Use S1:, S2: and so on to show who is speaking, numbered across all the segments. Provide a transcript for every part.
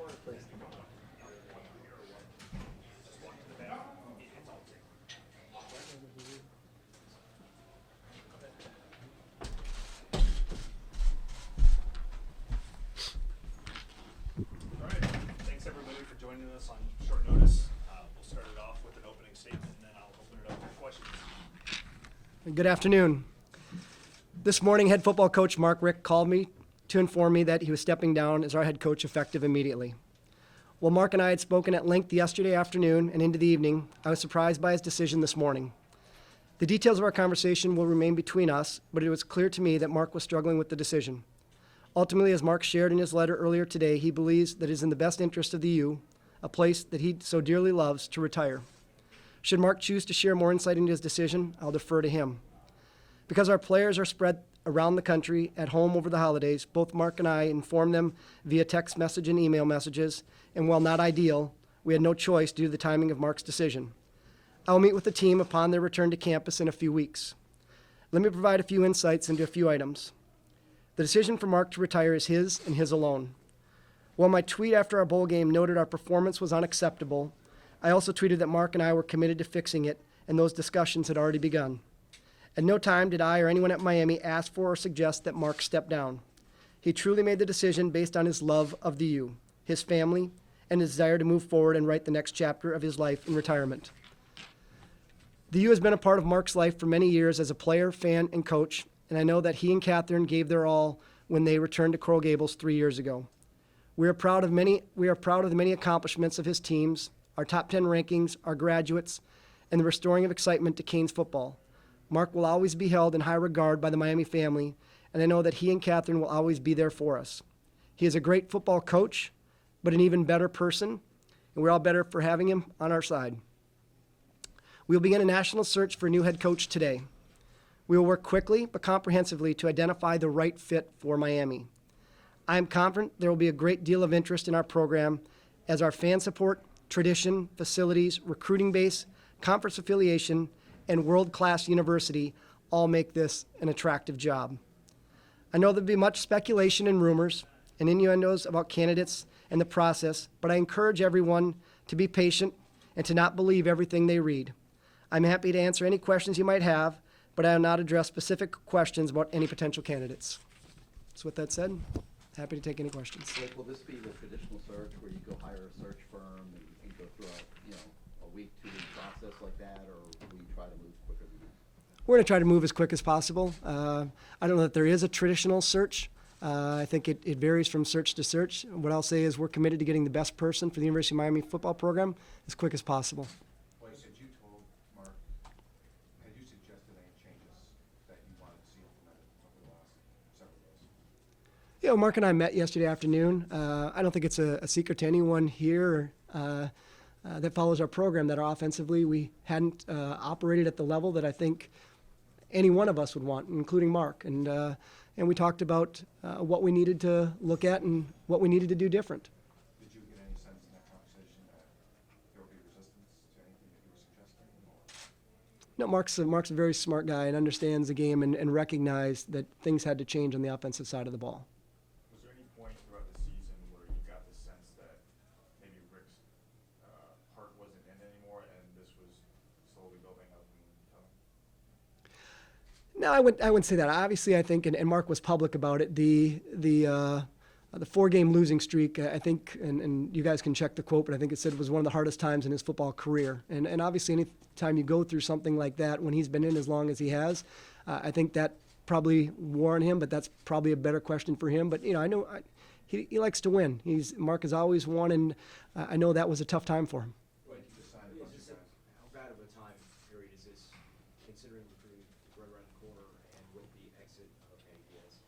S1: Thanks everybody for joining us on short notice. We'll start it off with an opening statement and then I'll open it up for questions.
S2: Good afternoon. This morning, head football coach Mark Richt called me to inform me that he was stepping down as our head coach effective immediately. While Mark and I had spoken at length yesterday afternoon and into the evening, I was surprised by his decision this morning. The details of our conversation will remain between us, but it was clear to me that Mark was struggling with the decision. Ultimately, as Mark shared in his letter earlier today, he believes that it is in the best interest of the U, a place that he so dearly loves, to retire. Should Mark choose to share more insight into his decision, I'll defer to him. Because our players are spread around the country at home over the holidays, both Mark and I informed them via text message and email messages, and while not ideal, we had no choice due to the timing of Mark's decision. I will meet with the team upon their return to campus in a few weeks. Let me provide a few insights into a few items. The decision for Mark to retire is his and his alone. While my tweet after our bowl game noted our performance was unacceptable, I also tweeted that Mark and I were committed to fixing it, and those discussions had already begun. At no time did I or anyone at Miami ask for or suggest that Mark step down. He truly made the decision based on his love of the U, his family, and his desire to move forward and write the next chapter of his life in retirement. The U has been a part of Mark's life for many years as a player, fan, and coach, and I know that he and Catherine gave their all when they returned to Coral Gables 3 years ago. We are proud of the many accomplishments of his teams, our top 10 rankings, our graduates, and the restoring of excitement to Canes football. Mark will always be held in high regard by the Miami family, and I know that he and Catherine will always be there for us. He is a great football coach, but an even better person, and we're all better for having him on our side. We will begin a national search for a new head coach today. We will work quickly but comprehensively to identify the right fit for Miami. I am confident there will be a great deal of interest in our program as our fan support, tradition, facilities, recruiting base, conference affiliation, and world-class university all make this an attractive job. I know there'll be much speculation and rumors and innuendos about candidates and the process, but I encourage everyone to be patient and to not believe everything they read. I'm happy to answer any questions you might have, but I will not address specific questions about any potential candidates. So with that said, happy to take any questions.
S3: Will this be the traditional search where you go hire a search firm and you go through a week, 2 week process like that, or will you try to move quicker than that?
S2: We're going to try to move as quick as possible. I don't know that there is a traditional search. I think it varies from search to search. What I'll say is we're committed to getting the best person for the University of Miami football program as quick as possible.
S4: Well, you said you told Mark, had you suggested any changes that you wanted to see implemented over the last several days?
S2: Yeah, Mark and I met yesterday afternoon. I don't think it's a secret to anyone here that follows our program that offensively we hadn't operated at the level that I think any one of us would want, including Mark. And we talked about what we needed to look at and what we needed to do different.
S4: Did you get any sense in that conversation that there would be resistance to anything that you were suggesting?
S2: No, Mark's a very smart guy and understands the game and recognized that things had to change on the offensive side of the ball.
S4: Was there any point throughout the season where you got the sense that maybe Rick's heart wasn't in anymore and this was slowly building up and coming?
S2: No, I wouldn't say that. Obviously, I think, and Mark was public about it, the 4-game losing streak, I think, and you guys can check the quote, but I think it said it was one of the hardest times in his football career. And obviously, any time you go through something like that, when he's been in as long as he has, I think that probably wore on him, but that's probably a better question for him. But, I know he likes to win. Mark has always won, and I know that was a tough time for him.
S5: How bad of a time period is this, considering recruiting is right around the corner and with the exit of Diaz?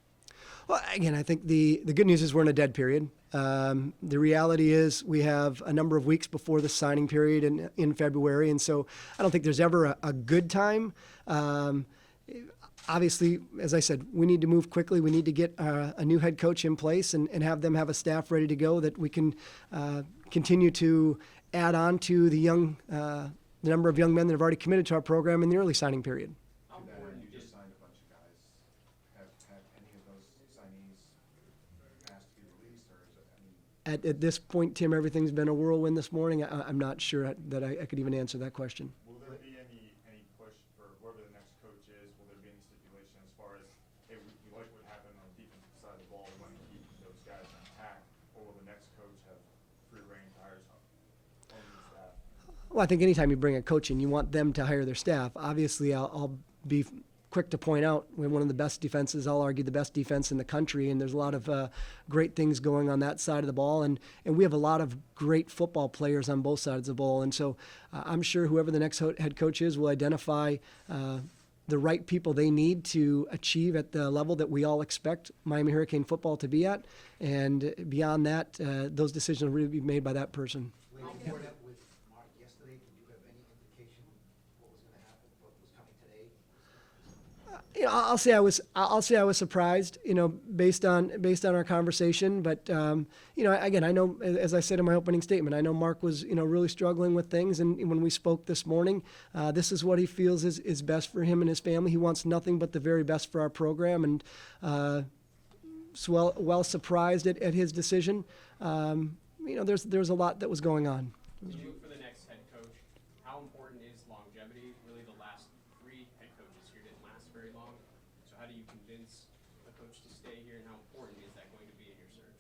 S2: Well, again, I think the good news is we're in a dead period. The reality is we have a number of weeks before the signing period in February, and so I don't think there's ever a good time. Obviously, as I said, we need to move quickly. We need to get a new head coach in place and have them have a staff ready to go that we can continue to add on to the number of young men that have already committed to our program in the early signing period.
S4: You just signed a bunch of guys. Have any of those signees asked to be released, or is it?
S2: At this point, Tim, everything's been a whirlwind this morning. I'm not sure that I could even answer that question.
S4: Will there be any push for whoever the next coach is? Will there be any stipulation as far as, hey, we like what happened on the defensive side of the ball, we want to keep those guys intact, or will the next coach have free reign to hire some on the staff?
S2: Well, I think anytime you bring a coach in, you want them to hire their staff. Obviously, I'll be quick to point out we're one of the best defenses. I'll argue the best defense in the country, and there's a lot of great things going on that side of the ball, and we have a lot of great football players on both sides of the ball. And so I'm sure whoever the next head coach is will identify the right people they need to achieve at the level that we all expect Miami Hurricane football to be at. And beyond that, those decisions will really be made by that person.
S6: When you were with Mark yesterday, did you have any indication what was going to happen, what was coming today?
S2: I'll say I was surprised, based on our conversation. But again, I know, as I said in my opening statement, I know Mark was really struggling with things. And when we spoke this morning, this is what he feels is best for him and his family. He wants nothing but the very best for our program, and so well surprised at his decision. There's a lot that was going on.
S7: For the next head coach, how important is longevity? Really, the last 3 head coaches here didn't last very long. So how do you convince a coach to stay here, and how important is that going to be in your search?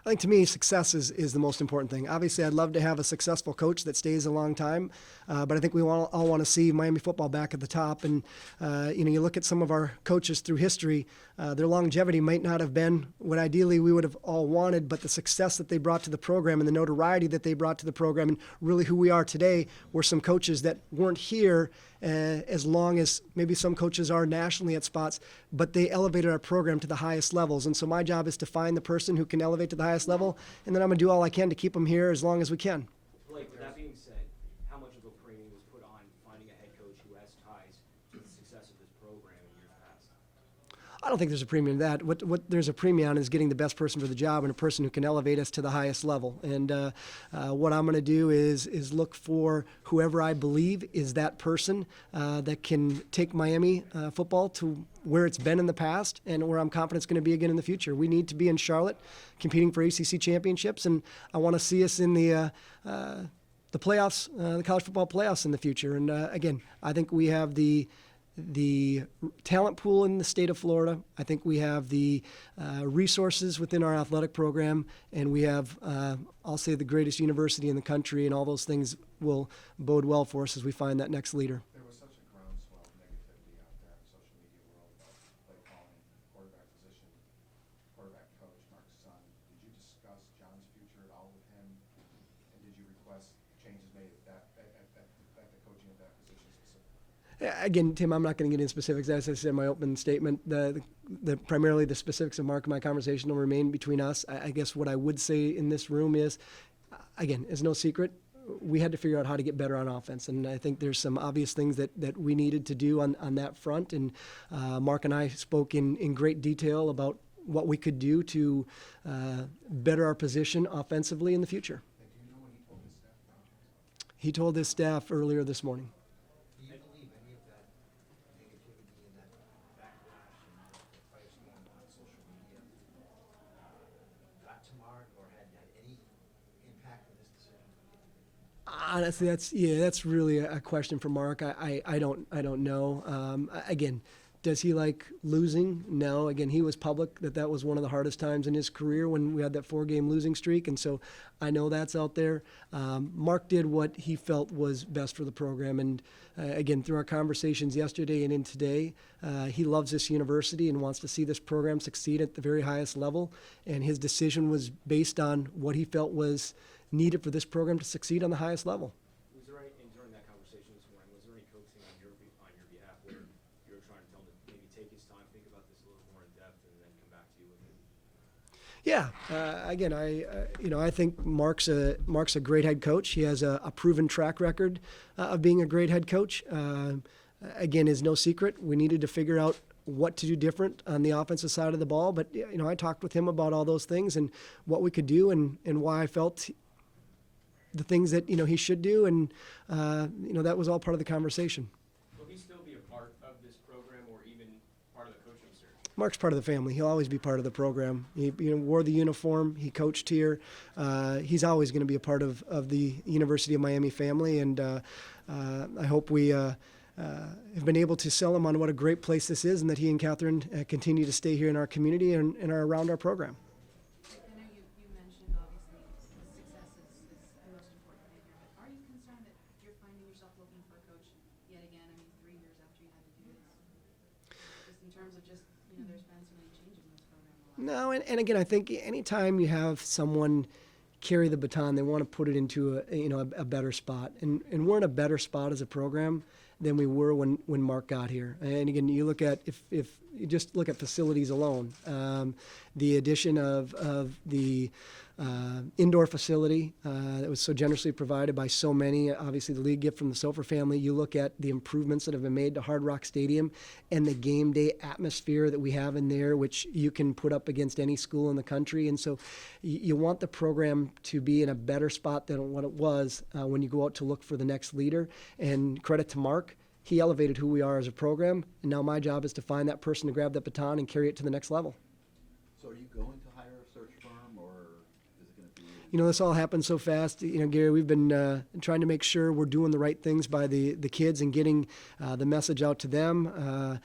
S2: I think to me, success is the most important thing. Obviously, I'd love to have a successful coach that stays a long time, but I think we all want to see Miami football back at the top. And you look at some of our coaches through history, their longevity might not have been what ideally we would have all wanted, but the success that they brought to the program and the notoriety that they brought to the program, and really who we are today, were some coaches that weren't here as long as maybe some coaches are nationally at spots, but they elevated our program to the highest levels. And so my job is to find the person who can elevate to the highest level, and then I'm going to do all I can to keep them here as long as we can.
S5: Blake, with that being said, how much of a premium was put on finding a head coach who has ties to the success of this program in years past?
S2: I don't think there's a premium to that. What there's a premium on is getting the best person for the job, and a person who can elevate us to the highest level. And what I'm going to do is look for whoever I believe is that person that can take Miami football to where it's been in the past and where I'm confident it's going to be again in the future. We need to be in Charlotte competing for ACC championships, and I want to see us in the playoffs, the college football playoffs in the future. And again, I think we have the talent pool in the state of Florida. I think we have the resources within our athletic program, and we have, I'll say, the greatest university in the country, and all those things will bode well for us as we find that next leader.
S4: There was such a groundswell of negativity out there in the social media world about play calling, quarterback position, quarterback coach, Mark's son. Did you discuss John's future at all with him? And did you request changes made at the coaching of that position specifically?
S2: Again, Tim, I'm not going to get into specifics. As I said in my open statement, primarily the specifics of Mark and my conversation will remain between us. I guess what I would say in this room is, again, it's no secret, we had to figure out how to get better on offense. And I think there's some obvious things that we needed to do on that front. And Mark and I spoke in great detail about what we could do to better our position offensively in the future.
S4: Do you know when he told his staff about it?
S2: He told his staff earlier this morning.
S6: Do you believe any of that negativity and that backlash and the players going on social media got to Mark or had any impact on this decision?
S2: Honestly, that's really a question for Mark. I don't know. Again, does he like losing? No. Again, he was public that was one of the hardest times in his career when we had that 4-game losing streak, and so I know that's out there. Mark did what he felt was best for the program, and again, through our conversations yesterday and in today, he loves this university and wants to see this program succeed at the very highest level, and his decision was based on what he felt was needed for this program to succeed on the highest level.
S5: Was there any, and during that conversation this morning, was there any coaching on your behalf where you were trying to tell him to maybe take his time, think about this a little more in depth, and then come back to you with it?
S2: Yeah, again, I think Mark's a great head coach. He has a proven track record of being a great head coach. Again, is no secret. We needed to figure out what to do different on the offensive side of the ball. But I talked with him about all those things and what we could do and why I felt the things that he should do, and that was all part of the conversation.
S7: Will he still be a part of this program or even part of the coaching search?
S2: Mark's part of the family. He'll always be part of the program. He wore the uniform. He coached here. He's always going to be a part of the University of Miami family, and I hope we have been able to sell him on what a great place this is, and that he and Catherine continue to stay here in our community and are around our program.
S8: I know you mentioned obviously success is the most important thing here, but are you concerned that you're finding yourself looking for a coach yet again? I mean, 3 years after you had to do this, just in terms of just, there's been so many changes in this program.
S2: No, and again, I think anytime you have someone carry the baton, they want to put it into a better spot, and we're in a better spot as a program than we were when Mark got here. And again, you look at if you just look at facilities alone, the addition of the indoor facility that was so generously provided by so many, obviously the league gift from the Sofer family. You look at the improvements that have been made to Hard Rock Stadium and the game day atmosphere that we have in there, which you can put up against any school in the country. And so you want the program to be in a better spot than what it was when you go out to look for the next leader. And credit to Mark, he elevated who we are as a program, and now my job is to find that person to grab that baton and carry it to the next level.
S3: So are you going to hire a search firm, or is it going to be?
S2: This all happened so fast. Gary, we've been trying to make sure we're doing the right things by the kids and getting the message out to them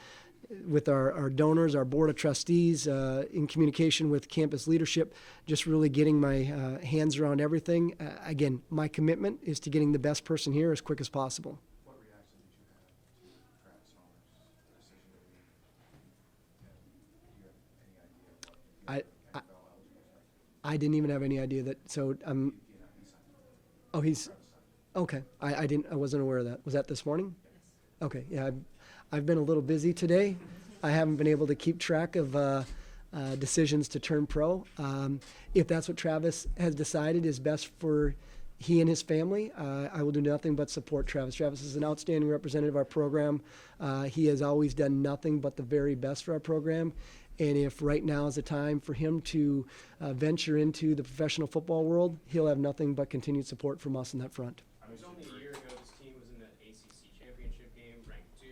S2: with our donors, our board of trustees, in communication with campus leadership, just really getting my hands around everything. Again, my commitment is to getting the best person here as quick as possible.
S4: What reaction did you have to Travis Homer's decision to leave? Do you have any idea what NFL eligible?
S2: I didn't even have any idea that. So Oh, he's okay. I wasn't aware of that. Was that this morning? Okay. Yeah, I've been a little busy today. I haven't been able to keep track of decisions to turn pro. If that's what Travis has decided is best for he and his family, I will do nothing but support Travis. Travis is an outstanding representative of our program. He has always done nothing but the very best for our program. And if right now is the time for him to venture into the professional football world, he'll have nothing but continued support from us in that front.
S7: It was only a year ago this team was in the ACC championship game, ranked 2,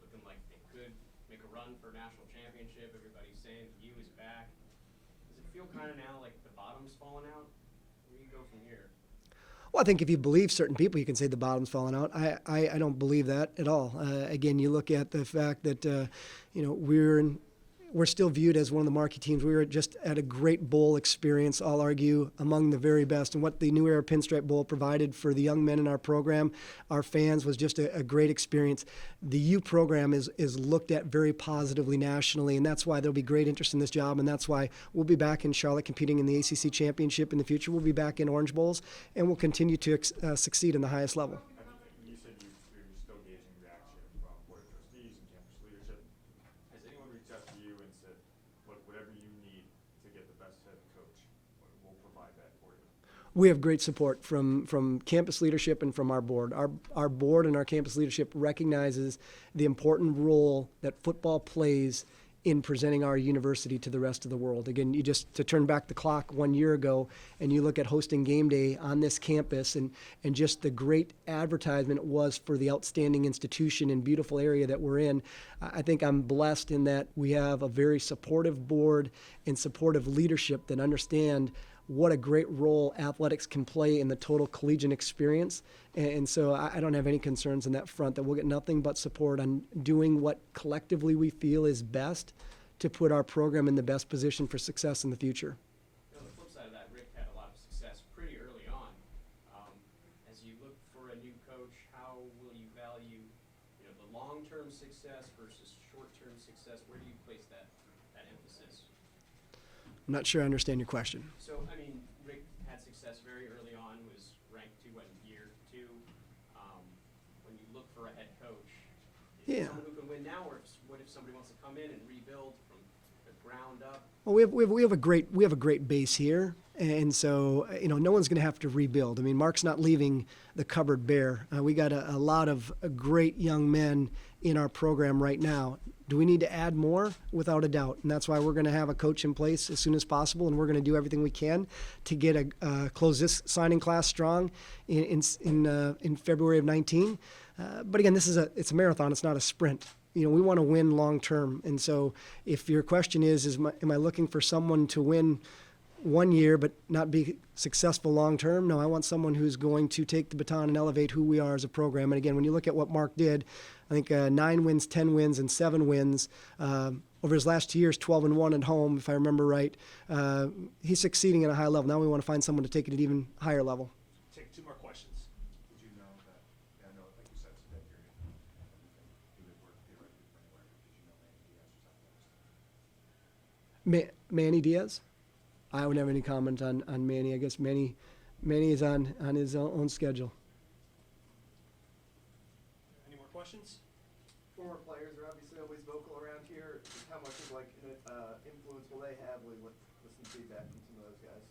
S7: looking like they could make a run for national championship. Everybody's saying the U is back. Does it feel kind of now like the bottom's falling out? Where do you go from here?
S2: Well, I think if you believe certain people, you can say the bottom's falling out. I don't believe that at all. Again, you look at the fact that we're still viewed as one of the marquee teams. We were just at a great bowl experience, I'll argue, among the very best. And what the New Era Pinstripe Bowl provided for the young men in our program, our fans, was just a great experience. The U program is looked at very positively nationally, and that's why there'll be great interest in this job, and that's why we'll be back in Charlotte competing in the ACC Championship in the future. We'll be back in Orange Bowls, and we'll continue to succeed in the highest level.
S9: You said you're still gauging reaction from board of trustees and campus leadership. Has anyone reached out to you and said, look, whatever you need to get the best head coach, we'll provide that for you?
S2: We have great support from campus leadership and from our board. Our board and our campus leadership recognizes the important role that football plays in presenting our university to the rest of the world. Again, to turn back the clock 1 year ago, and you look at hosting game day on this campus and just the great advertisement it was for the outstanding institution and beautiful area that we're in. I think I'm blessed in that we have a very supportive board and supportive leadership that understand what a great role athletics can play in the total collegiate experience. And so I don't have any concerns on that front, that we'll get nothing but support on doing what collectively we feel is best to put our program in the best position for success in the future.
S7: On the flip side of that, Richt had a lot of success pretty early on. As you look for a new coach, how will you value the long-term success versus short-term success? Where do you place that emphasis?
S2: I'm not sure I understand your question.
S7: So, Rick had success very early on, was ranked 2 in year 2. When you look for a head coach, is it someone who can win now, or what if somebody wants to come in and rebuild from the ground up?
S2: Well, we have a great base here, and so no one's going to have to rebuild. Mark's not leaving the cupboard bare. We got a lot of great young men in our program right now. Do we need to add more? Without a doubt, and that's why we're going to have a coach in place as soon as possible, and we're going to do everything we can to get close this signing class strong in February of 19. But again, it's a marathon. It's not a sprint. we want to win long term. And so if your question am I looking for someone to win 1 year but not be successful long term? No, I want someone who's going to take the baton and elevate who we are as a program. And again, when you look at what Mark did, I think 9 wins, 10 wins, and 7 wins. Over his last 2 years, 12-1 at home, if I remember right. He's succeeding at a high level. Now we want to find someone to take it at an even higher level.
S1: Take 2 more questions.
S4: Did you know that, I know, like you said, it's a dead period. He would work theoretically for anywhere, but did you know Manny Diaz was on the list?
S2: Manny Diaz? I would have any comment on Manny. I guess Manny is on his own schedule.
S1: Any more questions?
S10: Former players are obviously always vocal around here. How much of influence will they have with some feedback from some of those guys?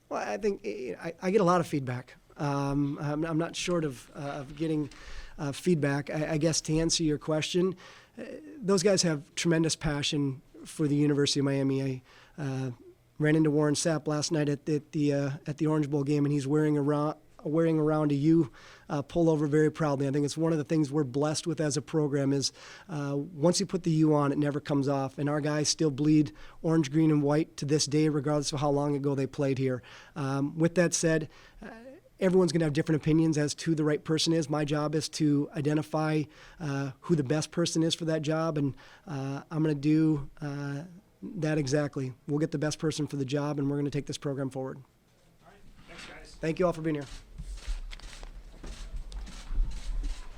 S2: Well, I think I get a lot of feedback. I'm not short of getting feedback. I guess to answer your question, those guys have tremendous passion for the University of Miami. I ran into Warren Sapp last night at the Orange Bowl game, and he's wearing around a U pullover very proudly. I think it's one of the things we're blessed with as a program is once you put the U on, it never comes off. And our guys still bleed orange, green, and white to this day, regardless of how long ago they played here. With that said, everyone's going to have different opinions as to the right person is. My job is to identify who the best person is for that job, and I'm going to do that exactly. We'll get the best person for the job, and we're going to take this program forward.
S1: All right. Thanks, guys.
S2: Thank you all for being here.